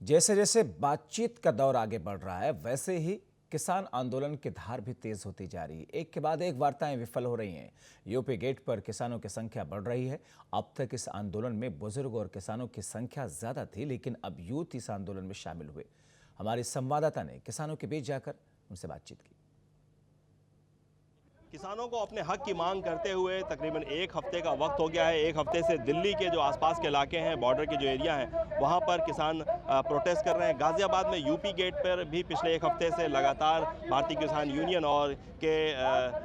जैसे जैसे बातचीत का दौर आगे बढ़ रहा है, वैसे ही किसान आंदोलन की धार भी तेज होती जा रही है। एक के बाद एक वार्ताएं विफल हो रही हैं। यूपी गेट पर किसानों की संख्या बढ़ रही है। अब तक इस आंदोलन में बुजुर्ग और किसानों की संख्या ज्यादा थी, लेकिन अब यूथ इस आंदोलन में शामिल हुए। हमारी संवाददाता ने किसानों के बीच जाकर उनसे बातचीत की। किसानों को अपने हक की मांग करते हुए तकरीबन एक हफ्ते का वक्त हो गया है। एक हफ्ते से दिल्ली के जो आसपास के इलाके हैं, बॉर्डर के जो एरिया हैं, वहां पर किसान प्रोटेस्ट कर रहे हैं। गाजियाबाद में यूपी गेट पर भी पिछले एक हफ्ते से लगातार भारतीय किसान यूनियन और के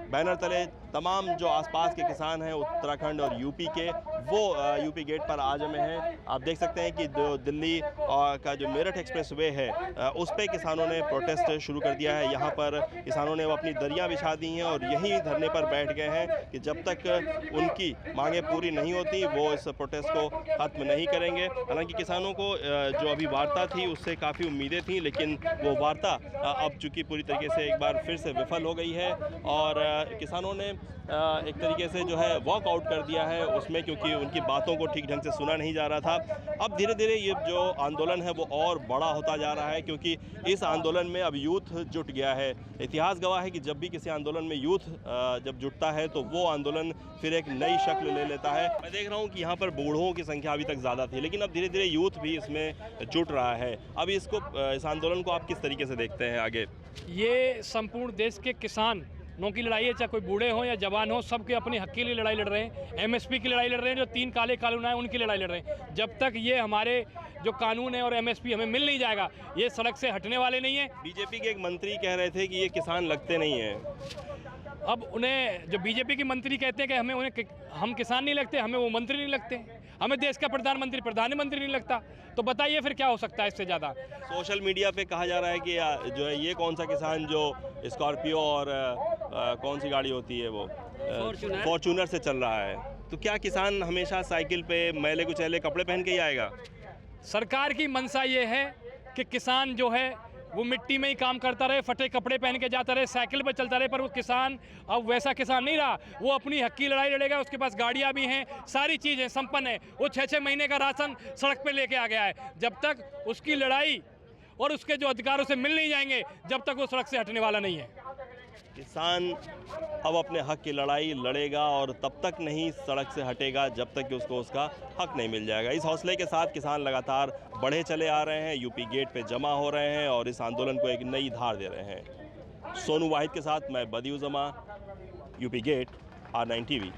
बैनर तले तमाम जो आसपास के किसान हैं उत्तराखंड और यूपी के, वो यूपी गेट पर आ जमे हैं। आप देख सकते हैं कि जो दिल्ली का जो मेरठ एक्सप्रेस वे है, उस पर किसानों ने प्रोटेस्ट शुरू कर दिया है। यहाँ पर किसानों ने अपनी दरियाँ बिछा दी हैं और यहीं धरने पर बैठ गए हैं कि जब तक उनकी मांगें पूरी नहीं होती वो इस प्रोटेस्ट को खत्म नहीं करेंगे। हालांकि किसानों को जो अभी वार्ता थी उससे काफ़ी उम्मीदें थी, लेकिन वो वार्ता अब चूंकि पूरी तरीके से एक बार फिर से विफल हो गई है और किसानों ने एक तरीके से जो है वॉकआउट कर दिया है उसमें, क्योंकि उनकी बातों को ठीक ढंग से सुना नहीं जा रहा था। अब धीरे धीरे ये जो आंदोलन है वो और बड़ा होता जा रहा है, क्योंकि इस आंदोलन में अब यूथ जुट गया है। इतिहास गवाह है कि जब भी किसी आंदोलन में यूथ जब जुटता है तो वो आंदोलन फिर एक नई शक्ल ले लेता है। मैं देख रहा हूँ कि यहाँ पर बूढ़ों की संख्या अभी तक ज़्यादा थी, लेकिन अब धीरे धीरे यूथ भी इसमें जुट रहा है। अब इस आंदोलन को आप किस तरीके से देखते हैं आगे? ये संपूर्ण देश के किसानों की लड़ाई है, चाहे कोई बूढ़े हों या जवान हो, सबके अपने हक के लिए लड़ाई लड़ रहे हैं। एमएसपी की लड़ाई लड़ रहे हैं, जो 3 काले कानून आए उनकी लड़ाई लड़ रहे हैं। जब तक ये हमारे जो कानून है और एमएसपी हमें मिल नहीं जाएगा, ये सड़क से हटने वाले नहीं है। बीजेपी के एक मंत्री कह रहे थे कि ये किसान लगते नहीं हैं। अब उन्हें जो बीजेपी के मंत्री कहते हैं कि हम किसान नहीं लगते, हमें वो मंत्री नहीं लगते, हमें देश का प्रधानमंत्री नहीं लगता, तो बताइए फिर क्या हो सकता है इससे ज़्यादा। सोशल मीडिया पे कहा जा रहा है कि जो है ये कौन सा किसान जो स्कॉर्पियो और कौन सी गाड़ी होती है वो फॉर्च्यूनर से चल रहा है, तो क्या किसान हमेशा साइकिल पे मैले कुचैले कपड़े पहन के ही आएगा? सरकार की मंशा ये है कि किसान जो है वो मिट्टी में ही काम करता रहे, फटे कपड़े पहन के जाता रहे, साइकिल पर चलता रहे, पर वो किसान अब वैसा किसान नहीं रहा। वो अपनी हक की लड़ाई लड़ेगा, उसके पास गाड़ियां भी हैं, सारी चीज़ें संपन्न है। वो 6-6 महीने का राशन सड़क पे लेके आ गया है। जब तक उसकी लड़ाई और उसके जो अधिकारों से मिल नहीं जाएंगे, जब तक वो सड़क से हटने वाला नहीं है। किसान अब अपने हक की लड़ाई लड़ेगा और तब तक नहीं सड़क से हटेगा जब तक कि उसको उसका हक नहीं मिल जाएगा। इस हौसले के साथ किसान लगातार बढ़े चले आ रहे हैं, यूपी गेट पे जमा हो रहे हैं और इस आंदोलन को एक नई धार दे रहे हैं। सोनू वाहिद के साथ मैं बदियू जमा, यूपी गेट, R9 TV।